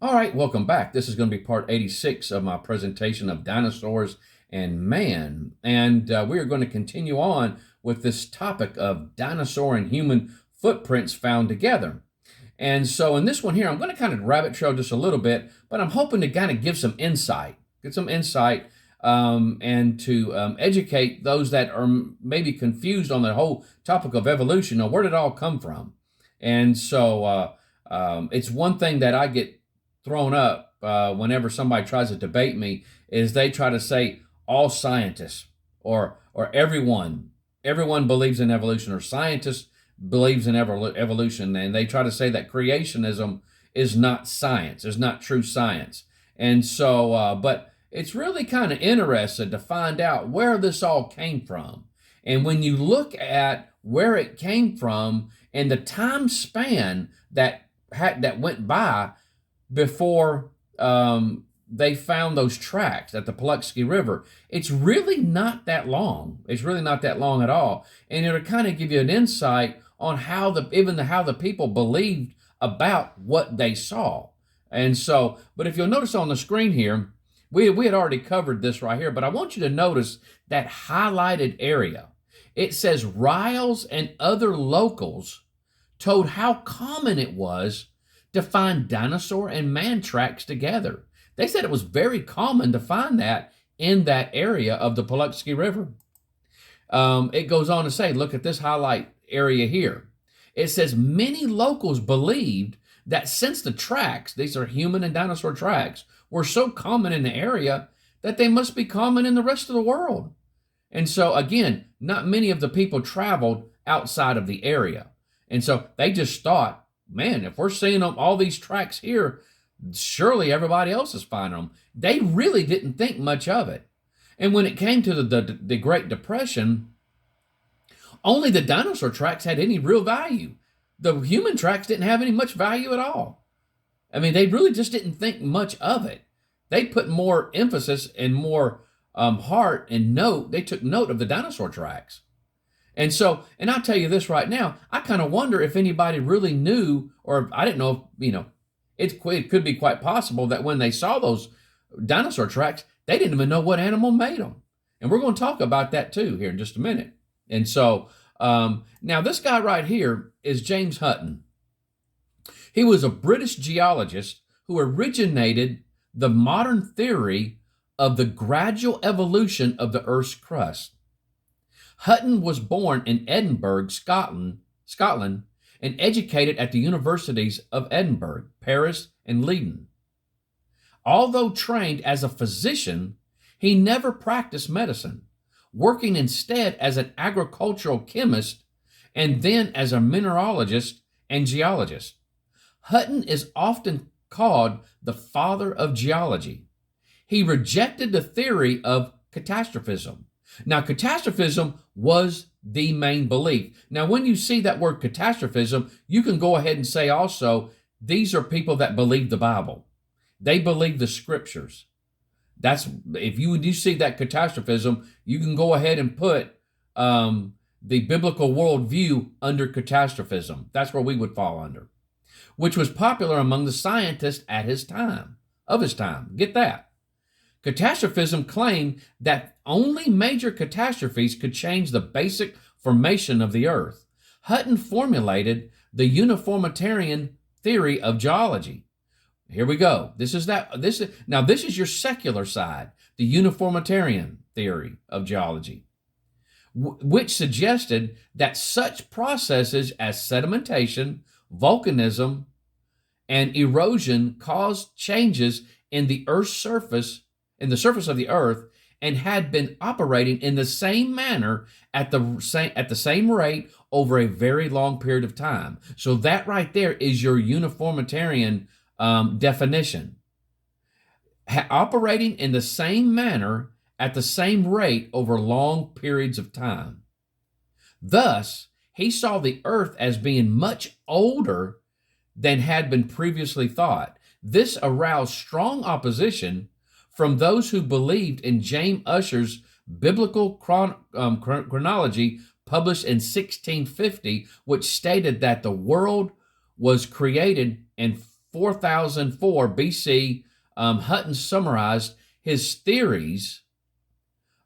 All right, welcome back. This is going to be part 86 of my presentation of Dinosaurs and Man. And we are going to continue on with this topic of dinosaur and human footprints found together. And so in this one here, I'm going to kind of rabbit trail just a little bit, but I'm hoping to kind of give some insight, and to educate those that are maybe confused on the whole topic of evolution, or where did it all come from. And so it's one thing that I get thrown up whenever somebody tries to debate me is they try to say all scientists or everyone believes in evolution, or scientists believes in evolution, and they try to say that creationism is not science, is not true science. And so but it's really kind of interesting to find out where this all came from. And when you look at where it came from and the time span that went by before they found those tracks at the Paluxy River, it's really not that long. It's really not that long at all. And it'll kind of give you an insight on how the people believed about what they saw. And so, but if you'll notice on the screen here, we had already covered this right here, but I want you to notice that highlighted area. It says Riles and other locals told how common it was to find dinosaur and man tracks together. They said it was very common to find that in that area of the Paluxy River. It goes on to say, look at this highlight area here. It says many locals believed that since the tracks, these are human and dinosaur tracks, were so common in the area, that they must be common in the rest of the world. And so again, not many of the people traveled outside of the area. And so they just thought, man, if we're seeing all these tracks here, surely everybody else is finding them. They really didn't think much of it. And when it came to the Great Depression, only the dinosaur tracks had any real value. The human tracks didn't have any much value at all. I mean, they really just didn't think much of it. They put more emphasis and more heart and note. They took note of the dinosaur tracks. And so, and I'll tell you this right now, I kind of wonder if anybody really knew, or I didn't know, it could be quite possible that when they saw those dinosaur tracks, they didn't even know what animal made them. And we're going to talk about that too here in just a minute. And so, now this guy right here is James Hutton. He was a British geologist who originated the modern theory of the gradual evolution of the Earth's crust. Hutton was born in Edinburgh, Scotland, and educated at the universities of Edinburgh, Paris, and Leiden. Although trained as a physician, he never practiced medicine, working instead as an agricultural chemist and then as a mineralogist and geologist. Hutton is often called the father of geology. He rejected the theory of catastrophism. Now, catastrophism was the main belief. Now, when you see that word catastrophism, you can go ahead and say also, these are people that believe the Bible. They believe the scriptures. That's, if you see that catastrophism, you can go ahead and put the biblical worldview under catastrophism. That's where we would fall under, which was popular among the scientists at his time. Get that. Catastrophism claimed that only major catastrophes could change the basic formation of the earth. Hutton formulated the uniformitarian theory of geology. Here we go. This is your secular side, the uniformitarian theory of geology, which suggested that such processes as sedimentation, volcanism, and erosion caused changes in the surface of the earth, and had been operating in the same manner at the same rate over a very long period of time. So that right there is your uniformitarian definition. Operating in the same manner at the same rate over long periods of time. Thus, he saw the earth as being much older than had been previously thought. This aroused strong opposition from those who believed in James Ussher's biblical chronology published in 1650, which stated that the world was created in 4004 BC, Hutton summarized his theories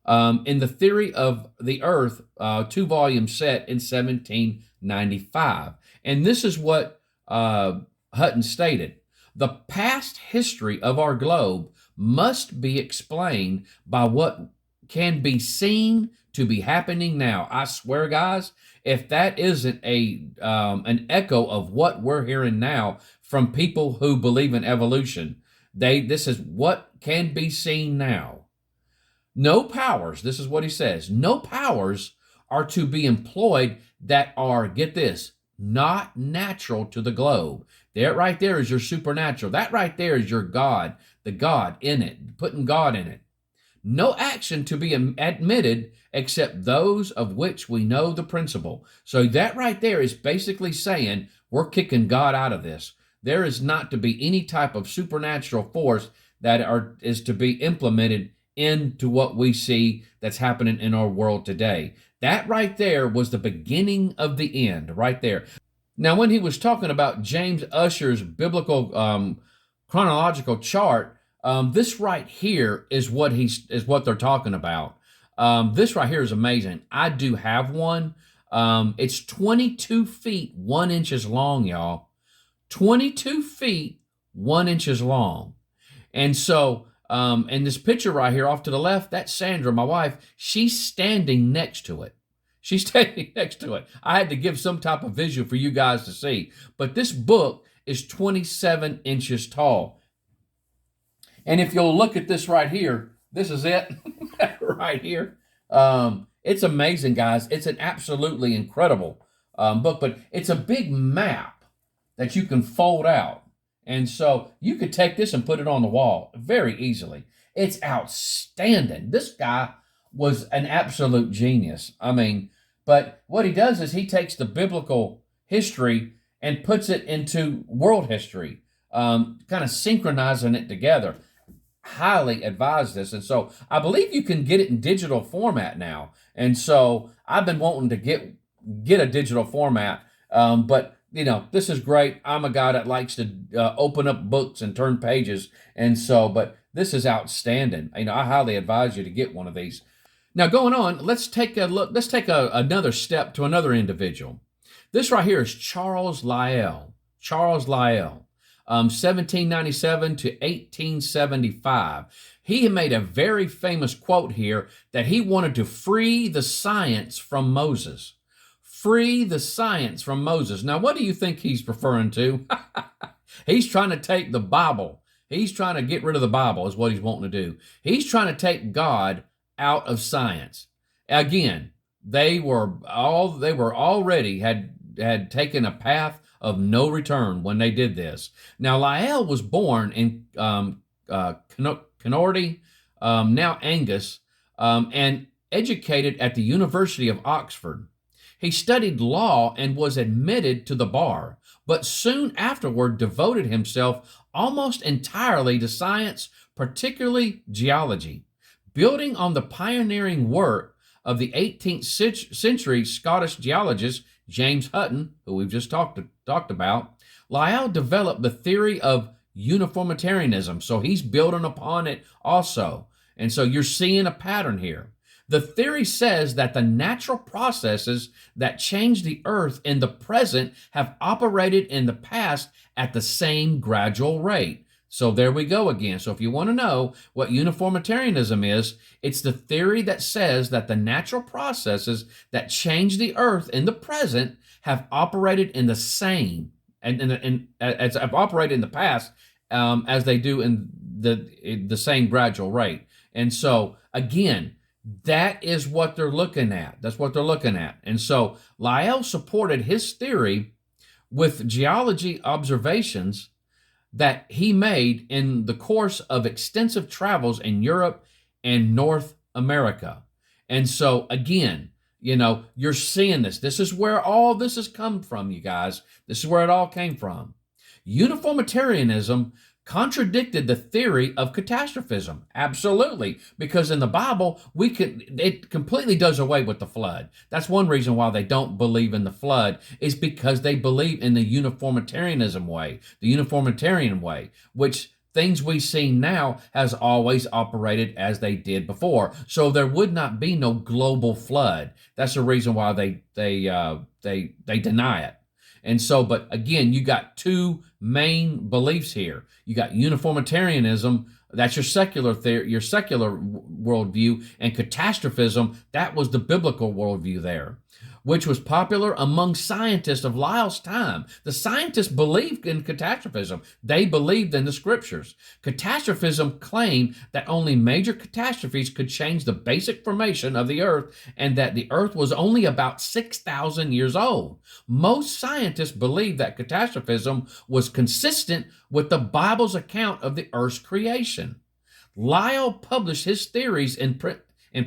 in the Theory of the Earth, 2-volume set in 1795. And this is what Hutton stated. The past history of our globe must be explained by what can be seen to be happening now. I swear, guys, if that isn't an echo of what we're hearing now from people who believe in evolution, this is what can be seen now. No powers, this is what he says, no powers are to be employed that are, get this, not natural to the globe. That right there is your supernatural. That right there is your God, the God in it, putting God in it. No action to be admitted except those of which we know the principle. So that right there is basically saying we're kicking God out of this. There is not to be any type of supernatural force that is to be implemented into what we see that's happening in our world today. That right there was the beginning of the end, right there. Now, when he was talking about James Ussher's biblical chronological chart, this right here is what they're talking about. This right here is amazing. I do have one. It's 22 feet 1 inches long, y'all. 22 feet 1 inches long. And so, and this picture right here off to the left, that's Sandra, my wife. She's standing next to it. She's standing next to it. I had to give some type of visual for you guys to see. But this book is 27 inches tall. And if you'll look at this right here, this is it right here. It's amazing, guys. It's an absolutely incredible book, but it's a big map that you can fold out. And so you could take this and put it on the wall very easily. It's outstanding. This guy was an absolute genius. I mean, but what he does is he takes the biblical history and puts it into world history, kind of synchronizing it together. Highly advise this. And so I believe you can get it in digital format now. And so I've been wanting to get a digital format, but you know, this is great. I'm a guy that likes to open up books and turn pages. And so, but this is outstanding. You know, I highly advise you to get one of these. Now, going on, let's take a look. Let's take another step to another individual. This right here is Charles Lyell. Charles Lyell, 1797 to 1875. He made a very famous quote here that he wanted to free the science from Moses. Free the science from Moses. Now, what do you think he's referring to? He's trying to take the Bible. He's trying to get rid of the Bible is what he's wanting to do. He's trying to take God out of science. Again, they already had taken a path of no return when they did this. Now, Lyell was born in Canardy, now Angus, and educated at the University of Oxford. He studied law and was admitted to the bar, but soon afterward devoted himself almost entirely to science, particularly geology. Building on the pioneering work of the 18th century Scottish geologist James Hutton, who we've just talked about, Lyell developed the theory of uniformitarianism. So he's building upon it also. And so you're seeing a pattern here. The theory says that the natural processes that change the earth in the present have operated in the past at the same gradual rate. So there we go again. So if you want to know what uniformitarianism is, it's the theory that says that the natural processes that change the earth in the present have operated in the same, and as have operated in the past as they do in the same gradual rate. And so again, that is what they're looking at. That's what they're looking at. And so Lyell supported his theory with geology observations that he made in the course of extensive travels in Europe and North America. And so again, you know, you're seeing this. This is where all this has come from, you guys. This is where it all came from. Uniformitarianism contradicted the theory of catastrophism. Absolutely. Because in the Bible, it completely does away with the flood. That's one reason why they don't believe in the flood, is because they believe in the uniformitarianism way, the uniformitarian way, which things we see now has always operated as they did before. So there would not be no global flood. That's the reason why they deny it. And so, but again, you got two main beliefs here. You got uniformitarianism, that's your secular theory, your secular worldview, and catastrophism, that was the biblical worldview there, which was popular among scientists of Lyell's time. The scientists believed in catastrophism. They believed in the scriptures. Catastrophism claimed that only major catastrophes could change the basic formation of the earth, and that the earth was only about 6,000 years old. Most scientists believed that catastrophism was consistent with the Bible's account of the earth's creation. Lyell published his theories in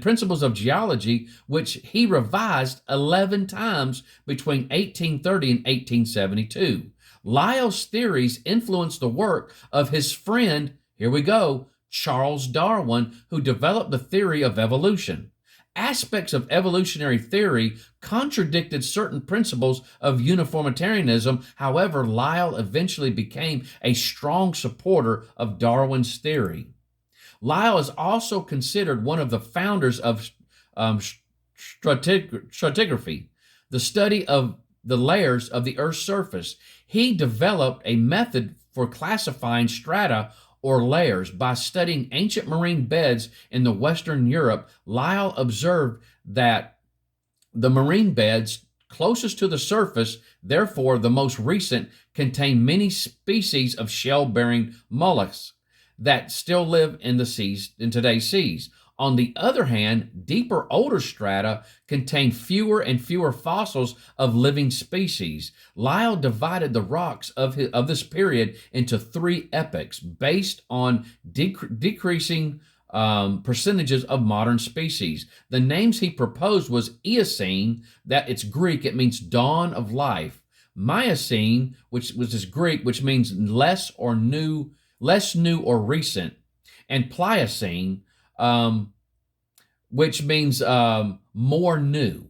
Principles of Geology, which he revised 11 times between 1830 and 1872. Lyell's theories influenced the work of his friend, here we go, Charles Darwin, who developed the theory of evolution. Aspects of evolutionary theory contradicted certain principles of uniformitarianism. However, Lyell eventually became a strong supporter of Darwin's theory. Lyell is also considered one of the founders of stratigraphy, the study of the layers of the Earth's surface. He developed a method for classifying strata or layers by studying ancient marine beds in the Western Europe. Lyell observed that the marine beds closest to the surface, therefore the most recent, contain many species of shell-bearing mollusks that still live in the seas, in today's seas. On the other hand, deeper, older strata contain fewer and fewer fossils of living species. Lyell divided the rocks of this period into three epochs based on decreasing percentages of modern species. The names he proposed was Eocene, that it's Greek, it means dawn of life. Miocene, which was Greek, which means less new or recent, and Pliocene, which means more new.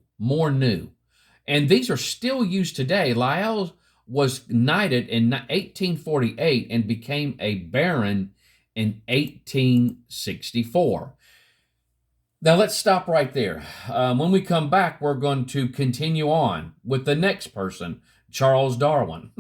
And these are still used today. Lyell was knighted in 1848 and became a baron in 1864. Now let's stop right there. When we come back, we're going to continue on with the next person, Charles Darwin.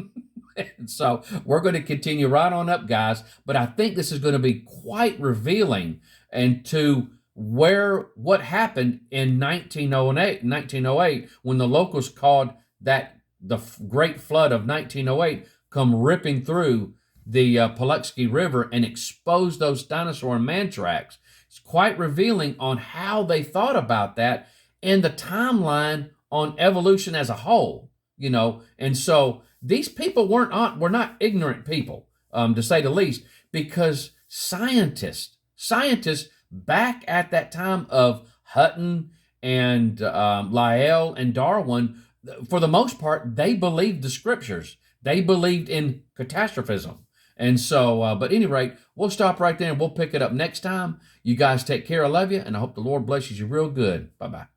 So we're going to continue right on up, guys, but I think this is going to be quite revealing into what happened in 1908 when the locals called that the Great Flood of 1908 come ripping through the Paluxy River and exposed those Dinosaur Man tracks. It's quite revealing on how they thought about that and the timeline on evolution as a whole, and so these people were not ignorant people, to say the least, because scientists back at that time of Hutton and Lyell and Darwin, for the most part, they believed the scriptures. They believed in catastrophism. And so, but at any rate, we'll stop right there and we'll pick it up next time. You guys take care. I love you, and I hope the Lord blesses you real good. Bye-bye.